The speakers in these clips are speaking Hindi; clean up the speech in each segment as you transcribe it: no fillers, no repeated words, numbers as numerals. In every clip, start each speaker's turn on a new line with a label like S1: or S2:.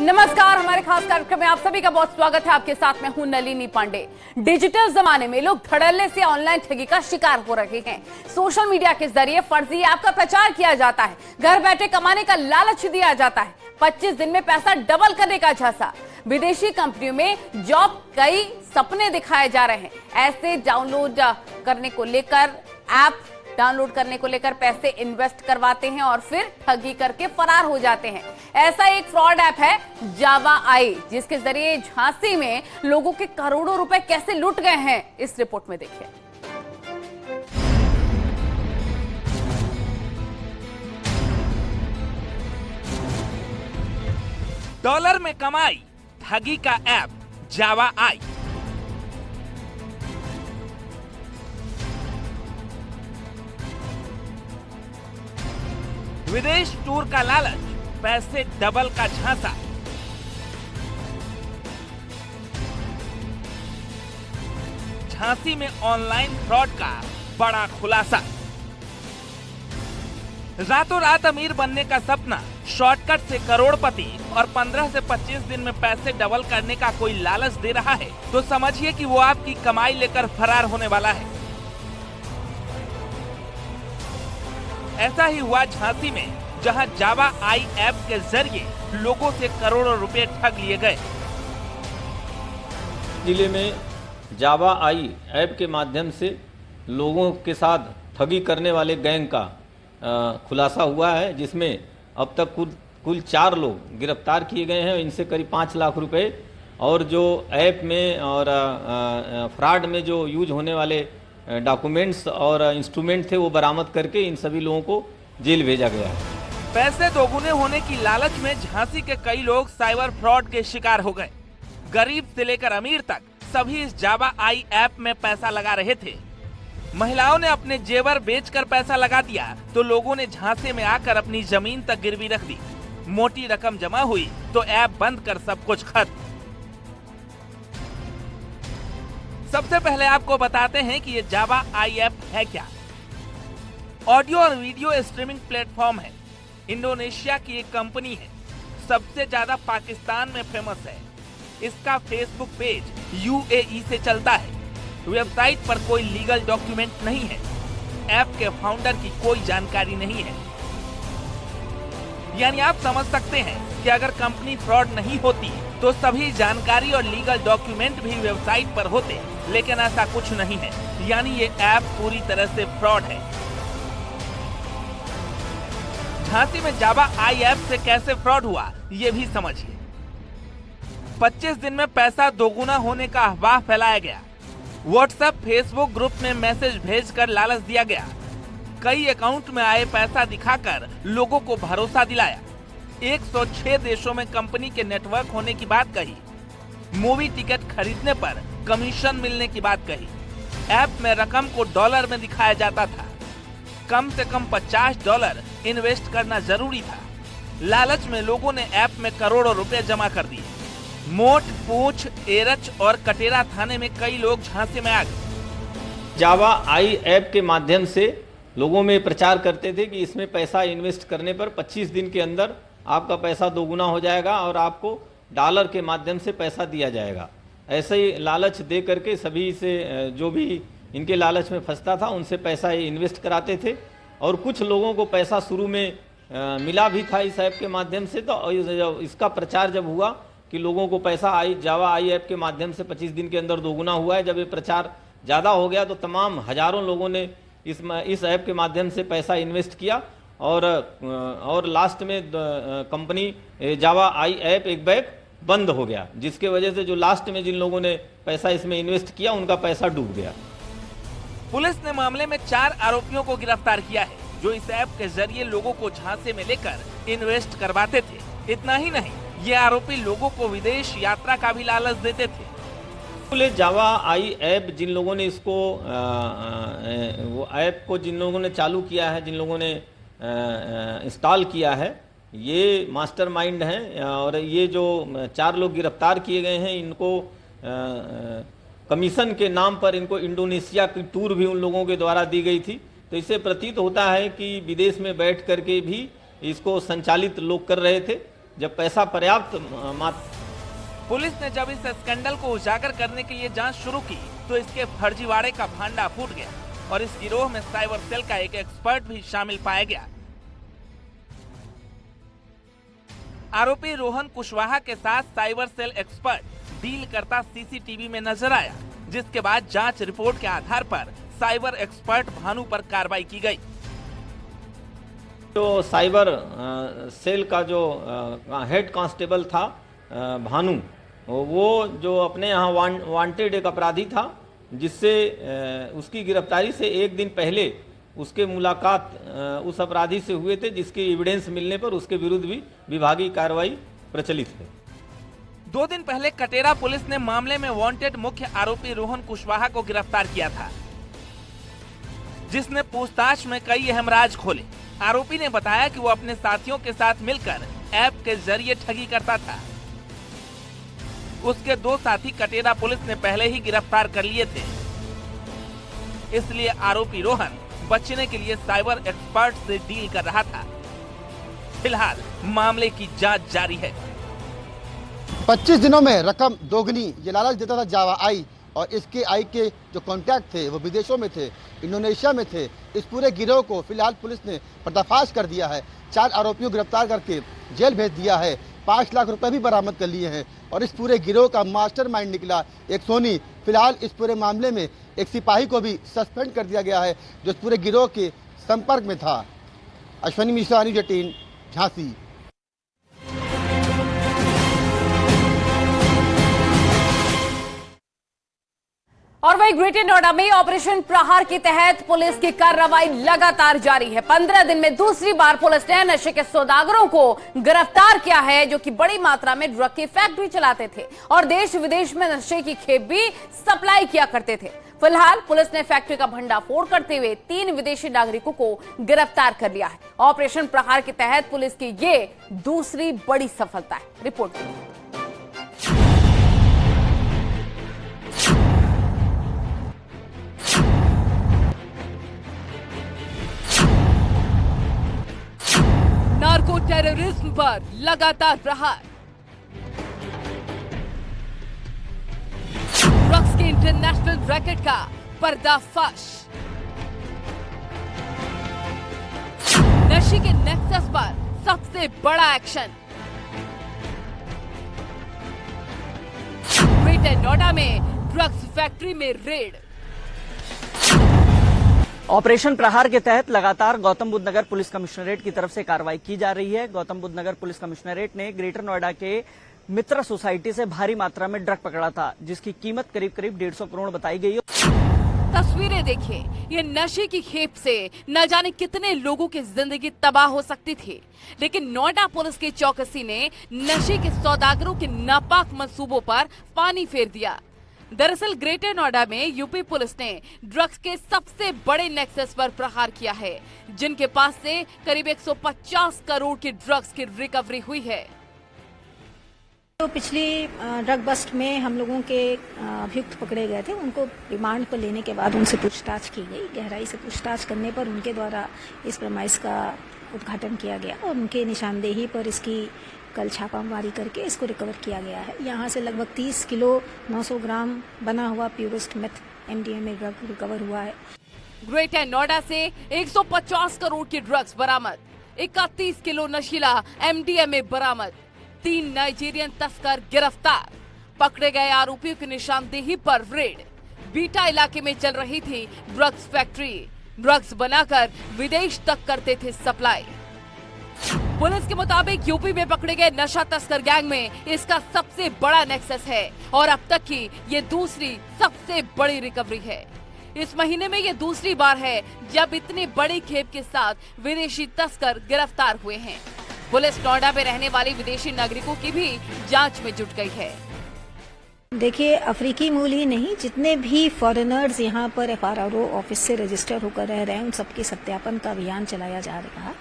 S1: नमस्कार, हमारे खास कार्यक्रम में आप सभी का बहुत स्वागत है। आपके साथ में हूं नलिनी पांडे। डिजिटल जमाने में लोग धड़ल्ले से ऑनलाइन ठगी का शिकार हो रहे हैं। सोशल मीडिया के जरिए फर्जी ऐप का प्रचार किया जाता है, घर बैठे कमाने का लालच दिया जाता है, 25 दिन में पैसा डबल करने का झांसा, विदेशी कंपनियों में जॉब, कई सपने दिखाए जा रहे हैं। ऐसे ऐप डाउनलोड करने को लेकर पैसे इन्वेस्ट करवाते हैं और फिर ठगी करके फरार हो जाते हैं। ऐसा एक फ्रॉड ऐप है जावा आई, जिसके जरिए झांसी में लोगों के करोड़ों रुपए कैसे लूट गए हैं, इस रिपोर्ट में देखिए।
S2: डॉलर में कमाई, ठगी का ऐप जावा आई। विदेश टूर का लालच, पैसे डबल का झांसा। झांसी में ऑनलाइन फ्रॉड का बड़ा खुलासा। रातों रात अमीर बनने का सपना, शॉर्टकट से करोड़पति और 15 से 25 दिन में पैसे डबल करने का कोई लालच दे रहा है तो समझिए कि वो आपकी कमाई लेकर फरार होने वाला है। ऐसा ही हुआ झांसी में, जहां जावा आई ऐप के जरिए लोगों से करोड़ों रुपए ठग लिए गए।
S3: जिले में जावा आई ऐप के माध्यम से लोगों के साथ ठगी करने वाले गैंग का खुलासा हुआ है, जिसमें अब तक कुल 4 लोग गिरफ्तार किए गए हैं। इनसे करीब 5 लाख रुपए और जो ऐप में और फ्रॉड में जो यूज होने वाले डॉक्यूमेंट्स और इंस्ट्रूमेंट थे वो बरामद करके इन सभी लोगों को जेल भेजा गया है।
S2: पैसे दोगुने होने की लालच में झांसी के कई लोग साइबर फ्रॉड के शिकार हो गए। गरीब से लेकर अमीर तक सभी इस जावा आई ऐप में पैसा लगा रहे थे। महिलाओं ने अपने जेवर बेचकर पैसा लगा दिया तो लोगों ने झांसे में आकर अपनी जमीन तक गिरवी रख दी। मोटी रकम जमा हुई तो ऐप बंद कर सब कुछ खत्म। सबसे पहले आपको बताते हैं कि ये जावा आई ऐप है क्या। ऑडियो और वीडियो स्ट्रीमिंग प्लेटफॉर्म है। इंडोनेशिया की एक कंपनी है, सबसे ज्यादा पाकिस्तान में फेमस है। इसका फेसबुक पेज यूएई से चलता है। वेबसाइट पर कोई लीगल डॉक्यूमेंट नहीं है। ऐप के फाउंडर की कोई जानकारी नहीं है। यानी आप समझ सकते हैं कि अगर कंपनी फ्रॉड नहीं होती तो सभी जानकारी और लीगल डॉक्यूमेंट भी वेबसाइट पर होते, लेकिन ऐसा कुछ नहीं है। यानी ये ऐप पूरी तरह से फ्रॉड है। झांसी में जावा आई ऐप से कैसे फ्रॉड हुआ, ये भी समझिए। 25 दिन में पैसा दोगुना होने का अफवाह फैलाया गया। व्हाट्सएप, फेसबुक ग्रुप में मैसेज भेजकर लालच दिया गया। कई अकाउंट में आए पैसा दिखाकर लोगों को भरोसा दिलाया। 106 देशों में कंपनी के नेटवर्क होने की बात कही। मूवी टिकट खरीदने पर कमीशन मिलने की बात कही। ऐप में रकम को डॉलर में दिखाया जाता था। कम से कम $50 इन्वेस्ट करना जरूरी था। लालच में लोगों ने ऐप में करोड़ों रुपए जमा कर दिए। मोट, पूंछ, एरच और कटेरा थाने में कई लोग झांसे में आ गए।
S3: जावा आई ऐप के माध्यम से लोगों में प्रचार करते थे कि इसमें पैसा इन्वेस्ट करने पर 25 दिन के अंदर आपका पैसा दोगुना हो जाएगा और आपको डॉलर के माध्यम से पैसा दिया जाएगा। ऐसे ही लालच दे करके सभी से जो भी इनके लालच में फंसता था उनसे पैसा इन्वेस्ट कराते थे। और कुछ लोगों को पैसा शुरू में मिला भी था इस ऐप के माध्यम से। तो इसका प्रचार जब हुआ कि लोगों को पैसा जावा आई ऐप के माध्यम से 25 दिन के अंदर दोगुना हुआ है, जब ये प्रचार ज़्यादा हो गया तो तमाम हजारों लोगों ने इस ऐप के माध्यम से पैसा इन्वेस्ट किया। और लास्ट में कंपनी जावा आई ऐप एक बैग बंद हो गया, जिसके वजह से जो लास्ट में जिन लोगों ने पैसा इसमें इन्वेस्ट किया उनका पैसा डूब गया।
S2: पुलिस ने मामले में 4 आरोपियों को गिरफ्तार किया है, जो इस ऐप के जरिए लोगों को झांसे में लेकर इन्वेस्ट करवाते थे। इतना ही नहीं, ये आरोपी लोगों को विदेश यात्रा का भी लालच देते थे।
S3: जावा आई ऐप जिन लोगों ने इसको वो ऐप को जिन लोगों ने चालू किया है, जिन लोगों ने इंस्टॉल किया है, ये मास्टरमाइंड हैं। और ये जो 4 लोग गिरफ्तार किए गए हैं, इनको कमीशन के नाम पर इनको इंडोनेशिया की टूर भी उन लोगों के द्वारा दी गई थी। तो इससे प्रतीत होता है कि विदेश में बैठ करके भी इसको संचालित लोग कर रहे थे। जब पैसा पर्याप्त मात्रा।
S2: पुलिस ने जब इस स्कैंडल को उजागर करने के लिए जांच शुरू की तो इसके फर्जीवाड़े का भांडा फूट गया और इस गिरोह में साइबर सेल का एक एक्सपर्ट भी शामिल पाया गया। आरोपी रोहन कुशवाहा के साथ साइबर सेल एक्सपर्ट डील करता सीसीटीवी में नजर आया, जिसके बाद जांच रिपोर्ट के आधार पर साइबर एक्सपर्ट भानु पर कार्रवाई की गई।
S3: जो साइबर सेल का जो हेड कांस्टेबल था भानु, वो जो अपने यहाँ वांटेड एक अपराधी था, जिससे उसकी गिरफ्तारी से एक दिन पहले उसके मुलाकात उस अपराधी से हुए थे, जिसके एविडेंस मिलने पर उसके विरुद्ध भी विभागीय कार्रवाई प्रचलित है।
S2: 2 दिन पहले कटेरा पुलिस ने मामले में वांटेड मुख्य आरोपी रोहन कुशवाहा को गिरफ्तार किया था, जिसने पूछताछ में कई अहम राज खोले। आरोपी ने बताया कि वो अपने साथियों के साथ मिलकर ऐप के जरिए ठगी करता था। उसके 2 साथी कटेरा पुलिस ने पहले ही गिरफ्तार कर लिए थे, इसलिए आरोपी रोहन बचने के लिए साइबर एक्सपर्ट से डील कर रहा था। फिलहाल मामले की जांच जारी है।
S4: 25 दिनों में रकम दोगुनी ये लालच देता था जावा आई, और इसके आई के जो कॉन्टैक्ट थे वो विदेशों में थे, इंडोनेशिया में थे। इस पूरे गिरोह को फिलहाल पुलिस ने पर्दाफाश कर दिया है। 4 आरोपियों को गिरफ्तार करके जेल भेज दिया है। 5 लाख रुपए भी बरामद कर लिए हैं और इस पूरे गिरोह का मास्टरमाइंड निकला एक सोनी। फिलहाल इस पूरे मामले में एक सिपाही को भी सस्पेंड कर दिया गया है जो इस पूरे गिरोह के संपर्क में था। अश्विनी मिश्रा, न्यूज़ 18, झांसी।
S1: और वही ग्रेटर नोएडा में ऑपरेशन प्रहार के तहत पुलिस की कार्रवाई लगातार जारी है। 15 दिन में दूसरी बार पुलिस ने नशे के सौदागरों को गिरफ्तार किया है, जो कि बड़ी मात्रा में ड्रग की फैक्ट्री चलाते थे और देश विदेश में नशे की खेप भी सप्लाई किया करते थे। फिलहाल पुलिस ने फैक्ट्री का भंडाफोड़ करते हुए 3 विदेशी नागरिकों को गिरफ्तार कर लिया है। ऑपरेशन प्रहार के तहत पुलिस की ये दूसरी बड़ी सफलता है। रिपोर्ट नार्को टेररिज्म पर लगातार प्रहार। ड्रग्स के इंटरनेशनल रैकेट का पर्दाफाश। नशे के नेक्सस पर सबसे बड़ा एक्शन। ग्रेटर नोएडा में ड्रग्स फैक्ट्री में रेड।
S5: ऑपरेशन प्रहार के तहत लगातार गौतम बुद्ध नगर पुलिस कमिश्नरेट की तरफ से कार्रवाई की जा रही है। गौतम बुद्ध नगर पुलिस कमिश्नरेट ने ग्रेटर नोएडा के मित्रा सोसाइटी से भारी मात्रा में ड्रग पकड़ा था, जिसकी कीमत करीब 150 करोड़ बताई गई है।
S1: तस्वीरें देखिए, ये नशे की खेप से न जाने कितने लोगों की जिंदगी तबाह हो सकती थी, लेकिन नोएडा पुलिस की चौकसी ने नशे के सौदागरों के नापाक मंसूबों पर पानी फेर दिया। दरअसल ग्रेटर नोएडा में यूपी पुलिस ने ड्रग्स के सबसे बड़े नेक्सस पर प्रहार किया है, जिनके पास से करीब 150 करोड़ की ड्रग्स की रिकवरी हुई है।
S6: तो पिछली ड्रग बस्ट में हम लोगों के अभियुक्त पकड़े गए थे, उनको रिमांड पर लेने के बाद उनसे पूछताछ की गई। गहराई से पूछताछ करने पर उनके द्वारा इस प्रमाइस का उद्घाटन किया गया और उनके निशानदेही पर इसकी कल छापामारी करके इसको रिकवर किया गया है। यहाँ से लगभग 30 किलो 900 ग्राम बना हुआ purest meth MDMA drug recover हुआ है।
S1: ग्रेटर नोएडा से 150 करोड़ की ड्रग्स बरामद, 31 किलो नशीला MDMA बरामद, 3 नाइजीरियन तस्कर गिरफ्तार। पकड़े गए आरोपियों की निशानदेही पर रेड। बीटा इलाके में चल रही थी ड्रग्स फैक्ट्री, ड्रग्स बनाकर विदेश तक करते थे सप्लाई। पुलिस के मुताबिक यूपी में पकड़े गए नशा तस्कर गैंग में इसका सबसे बड़ा नेक्सस है और अब तक की ये दूसरी सबसे बड़ी रिकवरी है। इस महीने में ये दूसरी बार है जब इतनी बड़ी खेप के साथ विदेशी तस्कर गिरफ्तार हुए हैं। पुलिस नोएडा में रहने वाले विदेशी नागरिकों की भी जांच में जुट गई है।
S6: देखिए, अफ्रीकी मूल ही नहीं, जितने भी फॉरेनर्स यहाँ पर FRRO ऑफिस से रजिस्टर होकर रह रहे हैं, उन सबके सत्यापन का अभियान चलाया जा रहा है।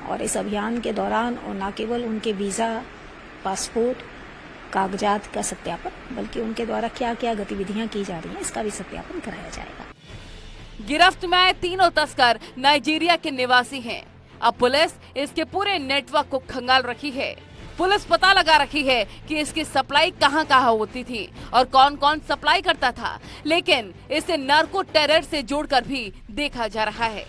S6: और इस अभियान के दौरान और न केवल उनके वीज़ा, पासपोर्ट, कागजात का सत्यापन, बल्कि उनके द्वारा क्या क्या गतिविधियां की जा रही हैं, इसका भी सत्यापन कराया जाएगा।
S1: गिरफ्त में आए तीनों तस्कर नाइजीरिया के निवासी हैं। अब पुलिस इसके पूरे नेटवर्क को खंगाल रही है। पुलिस पता लगा रखी है कि इसकी सप्लाई कहां-कहां होती थी और कौन-कौन सप्लाई करता था, लेकिन इसे नार्को टेरर से जोड़कर भी देखा जा रहा है।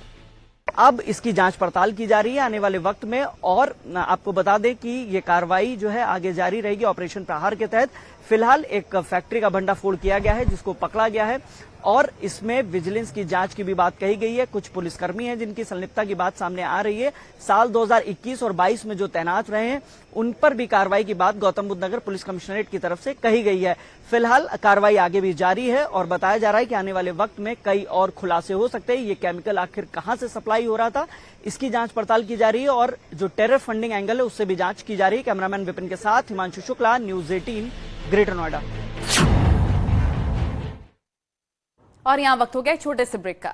S5: अब इसकी जांच पड़ताल की जा रही है आने वाले वक्त में, और आपको बता दें कि ये कार्रवाई जो है आगे जारी रहेगी। ऑपरेशन प्रहार के तहत फिलहाल एक फैक्ट्री का भंडाफोड़ किया गया है जिसको पकड़ा गया है, और इसमें विजिलेंस की जांच की भी बात कही गई है। कुछ पुलिसकर्मी हैं जिनकी संलिप्तता की बात सामने आ रही है। साल 2021 और 22 में जो तैनात रहे हैं उन पर भी कार्रवाई की बात गौतम बुद्ध नगर पुलिस कमिश्नरेट की तरफ से कही गई है। फिलहाल कार्रवाई आगे भी जारी है और बताया जा रहा है कि आने वाले वक्त में कई और खुलासे हो सकते हैं। ये केमिकल आखिर कहां से सप्लाई हो रहा था, इसकी जांच पड़ताल की जा रही है, और जो टेरर फंडिंग एंगल है उससे भी जांच की जा रही है। कैमरामैन विपिन के साथ हिमांशु शुक्ला, न्यूज 18, ग्रेटर नोएडा।
S1: और यहाँ वक्त हो गया छोटे से ब्रेक का।